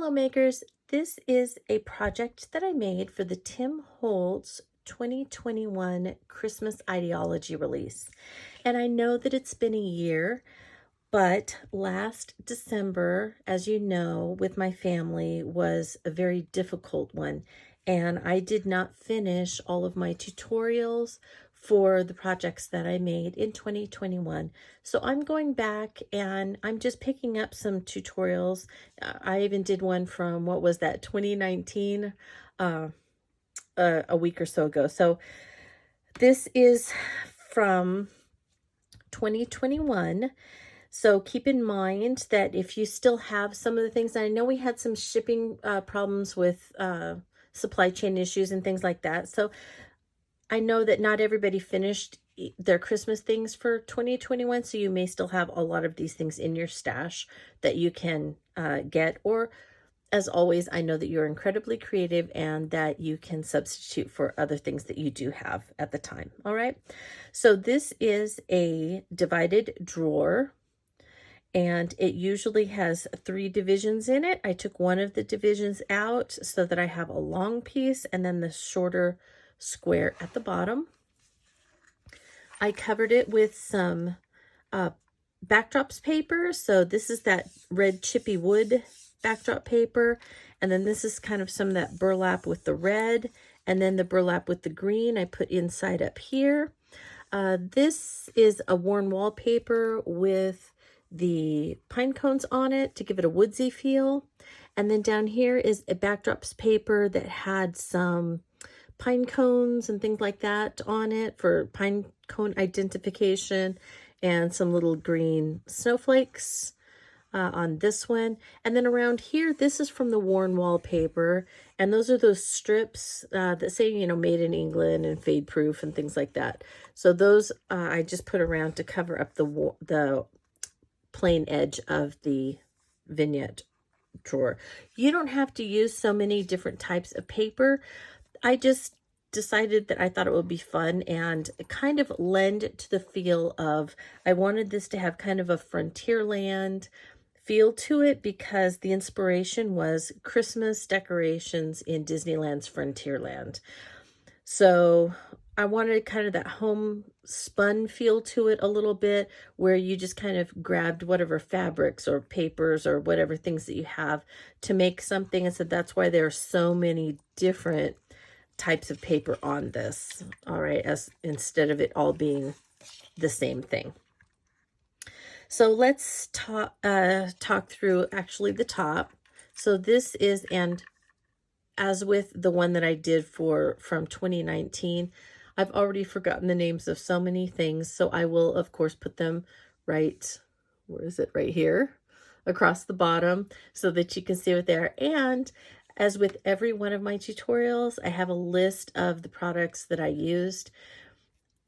Hello makers, this is a project that I made for the Tim Holtz 2021 Christmas Idea-ology release. And I know that it's been a year, but last December, as you know, with my family was a very difficult one. And I did not finish all of my tutorials for the projects that I made in 2021. So I'm going back and I'm just picking up some tutorials. I even did one from, what was that, 2019, a week or so ago. So this is from 2021. So keep in mind that if you still have some of the things, I know we had some shipping problems with supply chain issues and things like that. So I know that not everybody finished their Christmas things for 2021, so you may still have a lot of these things in your stash that you can get. Or, as always, I know that you're incredibly creative and that you can substitute for other things that you do have at the time. All right, so this is a divided drawer, and it usually has 3 divisions in it. I took one of the divisions out so that I have a long piece and then the shorter square at the bottom. I covered it with some backdrops paper. So this is that red chippy wood backdrop paper. And then this is kind of some of that burlap with the red. And then the burlap with the green I put inside up here. This is a worn wallpaper with the pine cones on it to give it a woodsy feel. And then down here is a backdrops paper that had some pine cones and things like that on it for pine cone identification, and some little green snowflakes on this one. And then around here, this is from the worn wallpaper, and those are those strips that say, you know, made in England and fade proof and things like that. So those I just put around to cover up the plain edge of the vignette drawer. You don't have to use so many different types of paper. I just decided that I thought it would be fun and kind of lend to the feel of, I wanted this to have kind of a Frontierland feel to it because the inspiration was Christmas decorations in Disneyland's Frontierland. So I wanted kind of that homespun feel to it a little bit, where you just kind of grabbed whatever fabrics or papers or whatever things that you have to make something. And so that's why there are so many different types of paper on this, all right, as instead of it all being the same thing. So let's talk through actually the top. So this is, and as with the one that I did from 2019, I've already forgotten the names of so many things, so I will of course put them right, where is it, right here across the bottom so that you can see what they are. And as with every one of my tutorials, I have a list of the products that I used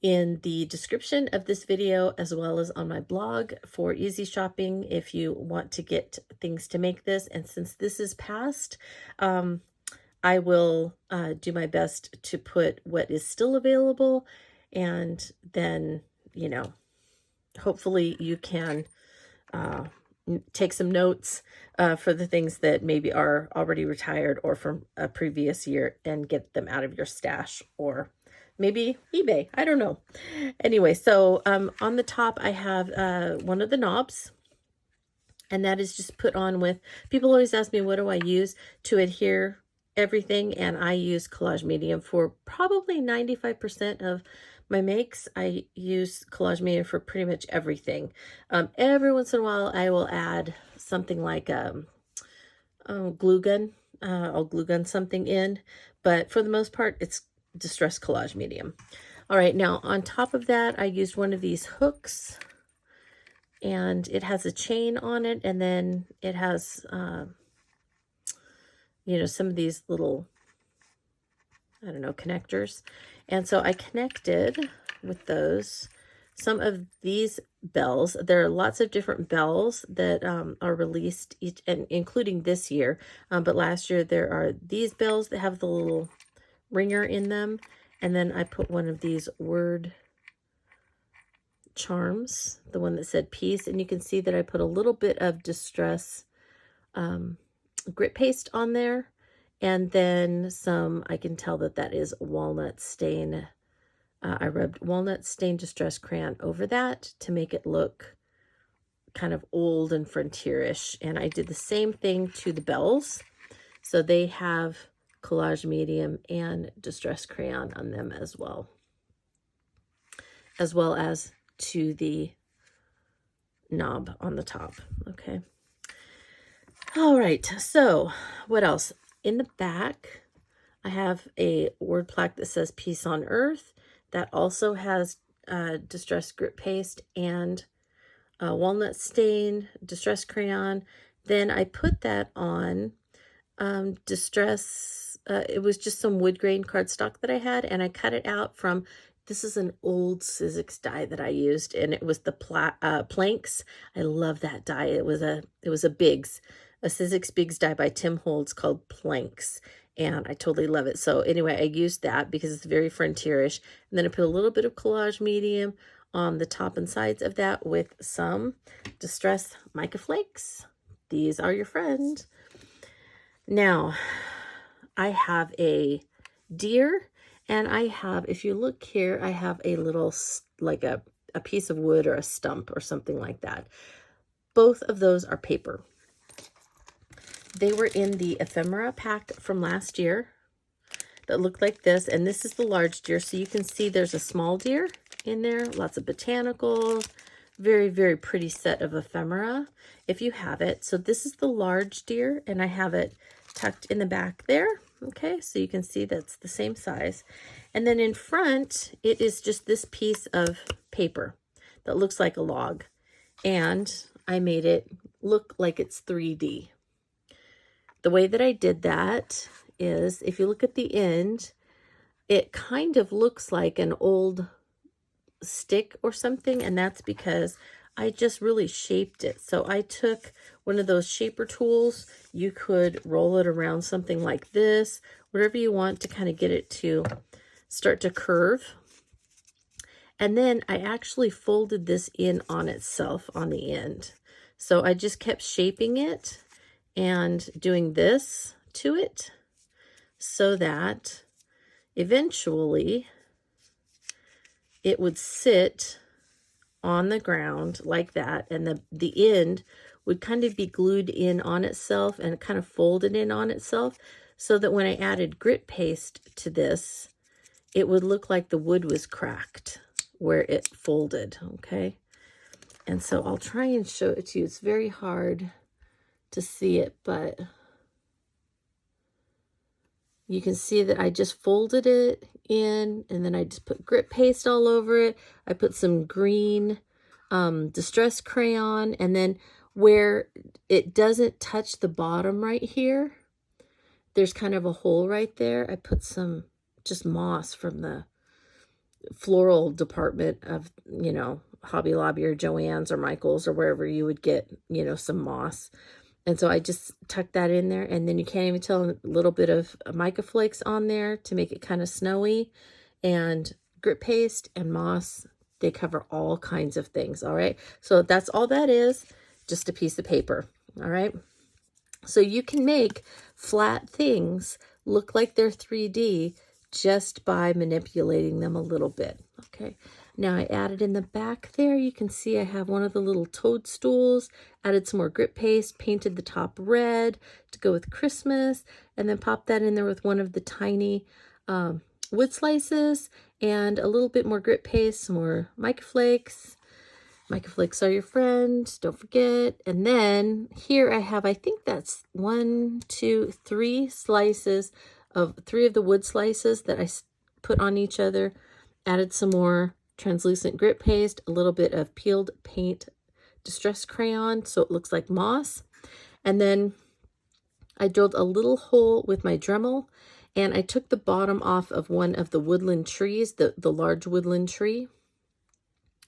in the description of this video, as well as on my blog for easy shopping if you want to get things to make this. And since this is past, I will do my best to put what is still available, and then, you know, hopefully you can take some notes for the things that maybe are already retired or from a previous year and get them out of your stash, or maybe eBay. I don't know. Anyway, so on the top I have one of the knobs, and that is just put on with, people always ask me, what do I use to adhere everything? And I use Collage Medium for probably 95% of my makes. I use Collage Medium for pretty much everything. Every once in a while, I will add something like glue gun. I'll glue gun something in, but for the most part, it's Distress Collage Medium. All right, now on top of that, I used one of these hooks, and it has a chain on it, and then it has, you know, some of these little, I don't know, connectors. And so I connected with those some of these bells. There are lots of different bells that are released each, and including this year. But last year there are these bells that have the little ringer in them. And then I put one of these word charms, the one that said peace. And you can see that I put a little bit of distress grit paste on there, and then some, I can tell that that is walnut stain. I rubbed walnut stain distress crayon over that to make it look kind of old and frontierish. And I did the same thing to the bells. So they have Collage medium and distress crayon on them as well as to the knob on the top. Okay. All right. So what else? In the back, I have a word plaque that says Peace on Earth. That also has distress grit paste and walnut stain, distress crayon. Then I put that on distress, it was just some wood grain cardstock that I had, and I cut it out from, this is an old Sizzix die that I used, and it was the Plaques. I love that die. It was a Sizzix Bigs die by Tim Holtz called Plaques, and I totally love it. So anyway, I used that because it's very frontierish, and then I put a little bit of Collage medium on the top and sides of that with some distress mica flakes. These are your friend. Now, I have a deer, and I have, if you look here, I have a little, like a piece of wood or a stump or something like that. Both of those are paper. They were in the ephemera pack from last year that looked like this, and this is the large deer. So you can see there's a small deer in there, lots of botanicals, very, very pretty set of ephemera if you have it. So this is the large deer, and I have it tucked in the back there. Okay, so you can see that's the same size. And then in front, it is just this piece of paper that looks like a log. And I made it look like it's 3D. The way that I did that is, if you look at the end, it kind of looks like an old stick or something, and that's because I just really shaped it. So I took one of those shaper tools. You could roll it around something like this, whatever you want to kind of get it to start to curve. And then I actually folded this in on itself on the end. So I just kept shaping it and doing this to it so that eventually it would sit on the ground like that, and the end would kind of be glued in on itself and kind of folded in on itself, so that when I added grit paste to this, it would look like the wood was cracked where it folded. Okay, and so I'll try and show it to you. It's very hard to see it, but you can see that I just folded it in, and then I just put grit paste all over it. I put some green distress crayon, and then where it doesn't touch the bottom right here, there's kind of a hole right there. I put some just moss from the floral department of, you know, Hobby Lobby or Joann's or Michael's or wherever you would get, you know, some moss. And so I just tucked that in there, and then you can't even tell, a little bit of mica flakes on there to make it kind of snowy, and grit paste and moss. They cover all kinds of things. All right. So that's all that is, just a piece of paper. All right. So you can make flat things look like they're 3D just by manipulating them a little bit. Okay. Now I added in the back there, you can see I have one of the little toadstools, added some more grit paste, painted the top red to go with Christmas, and then popped that in there with one of the tiny wood slices and a little bit more grit paste, some more mica flakes. Mica flakes are your friend, don't forget. And then here I have, I think that's 1, 2, 3 slices of 3 of the wood slices that I put on each other, added some more translucent grit paste, a little bit of peeled paint distress crayon so it looks like moss, and then I drilled a little hole with my Dremel, and I took the bottom off of one of the woodland trees, the large woodland tree,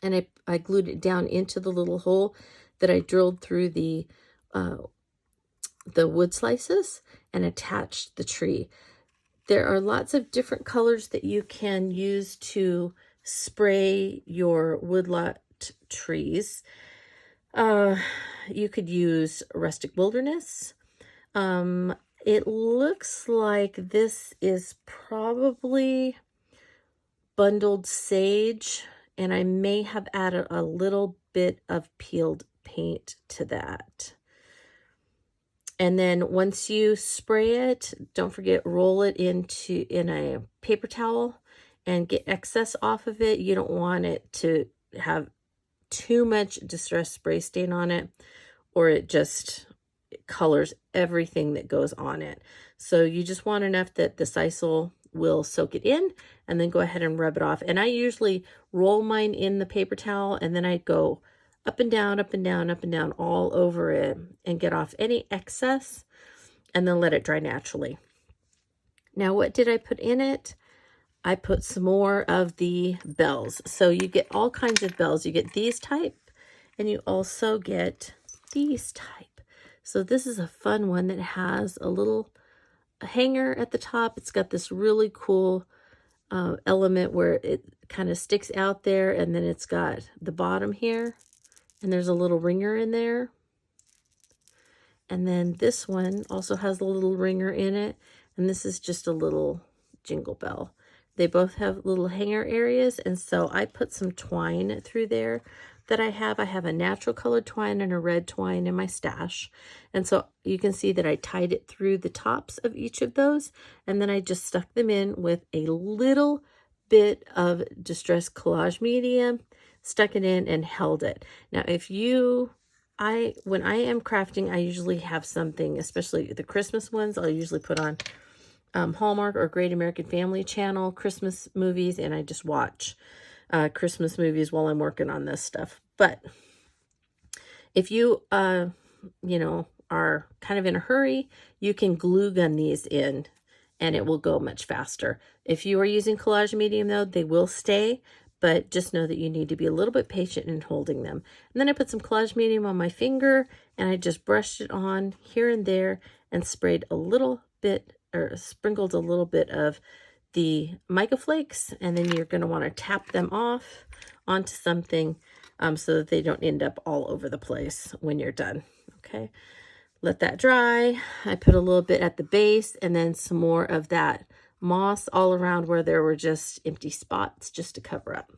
and I glued it down into the little hole that I drilled through the wood slices and attached the tree. There are lots of different colors that you can use to spray your woodlot trees. You could use Rustic Wilderness. It looks like this is probably bundled sage, and I may have added a little bit of peeled paint to that. And then once you spray it, don't forget, roll it in a paper towel and get excess off of it. You don't want it to have too much distress spray stain on it, or it just colors everything that goes on it. So you just want enough that the sisal will soak it in, and then go ahead and rub it off. And I usually roll mine in the paper towel, and then I go up and down, up and down, up and down all over it and get off any excess, and then let it dry naturally. Now, what did I put in it? I put some more of the bells. So you get all kinds of bells. You get these type, and you also get these type. So this is a fun one that has a little hanger at the top. It's got this really cool element where it kind of sticks out there, and then it's got the bottom here, and there's a little ringer in there. And then this one also has a little ringer in it, and this is just a little jingle bell. They both have little hanger areas, and so I put some twine through there that I have. I have a natural colored twine and a red twine in my stash. And so you can see that I tied it through the tops of each of those, and then I just stuck them in with a little bit of Distress Collage Medium, stuck it in and held it. Now, when I am crafting, I usually have something, especially the Christmas ones, I'll usually put on Hallmark or Great American Family Channel Christmas movies, and I just watch Christmas movies while I'm working on this stuff. But if you, are kind of in a hurry, you can glue gun these in, and it will go much faster. If you are using Collage Medium, though, they will stay, but just know that you need to be a little bit patient in holding them. And then I put some Collage Medium on my finger, and I just brushed it on here and there and sprayed a little bit, or sprinkled a little bit of the Mica Flakes, and then you're going to want to tap them off onto something so that they don't end up all over the place when you're done. Okay, let that dry. I put a little bit at the base, and then some more of that moss all around where there were just empty spots, just to cover up.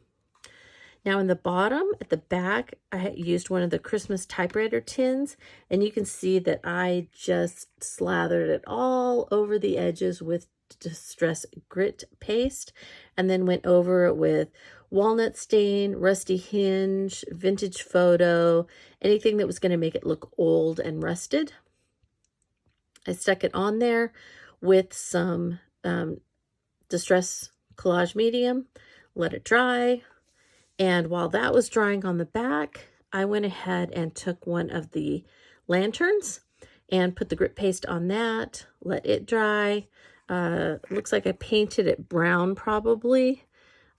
Now in the bottom, at the back, I used one of the Christmas typewriter tins, and you can see that I just slathered it all over the edges with Distress Grit paste, and then went over it with walnut stain, rusty hinge, vintage photo, anything that was going to make it look old and rusted. I stuck it on there with some Distress Collage Medium, let it dry, and while that was drying on the back, I went ahead and took one of the lanterns and put the grit paste on that, let it dry. Looks like I painted it brown probably.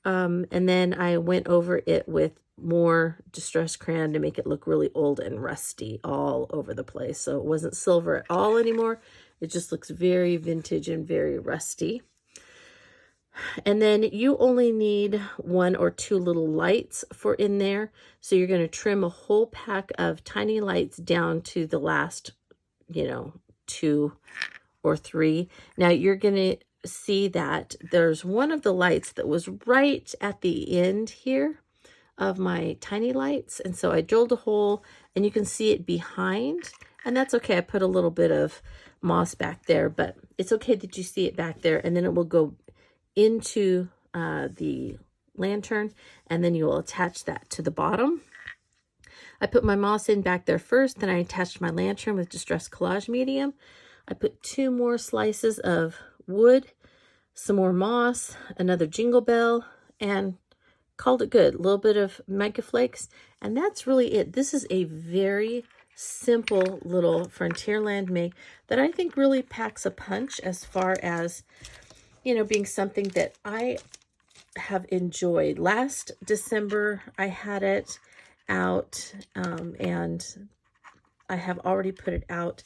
And then I went over it with more Distress Crayon to make it look really old and rusty all over the place. So it wasn't silver at all anymore. It just looks very vintage and very rusty. And then you only need 1 or 2 little lights for in there. So you're going to trim a whole pack of tiny lights down to the last, 2 or 3. Now you're going to see that there's one of the lights that was right at the end here of my tiny lights. And so I drilled a hole, and you can see it behind, and that's okay. I put a little bit of moss back there, but it's okay that you see it back there, and then it will go into the lantern, and then you will attach that to the bottom. I put my moss in back there first, then I attached my lantern with Distress Collage Medium. I put 2 more slices of wood, some more moss, another jingle bell, and called it good. A little bit of Mica Flakes, and that's really it. This is a very simple little Frontierland make that I think really packs a punch as far as, being something that I have enjoyed. Last December, I had it out, and I have already put it out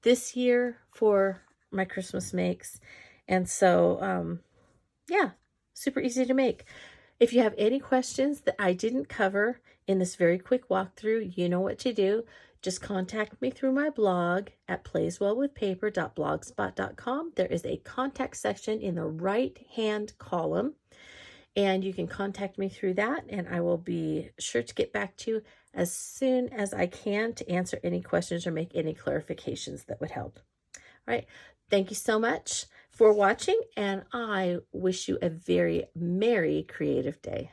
this year for my Christmas makes. And so, yeah, super easy to make. If you have any questions that I didn't cover in this very quick walkthrough, you know what to do. just contact me through my blog at playswellwithpaper.blogspot.com. There is a contact section in the right-hand column, and you can contact me through that, and I will be sure to get back to you as soon as I can to answer any questions or make any clarifications that would help. All right. Thank you so much for watching, and I wish you a very merry creative day.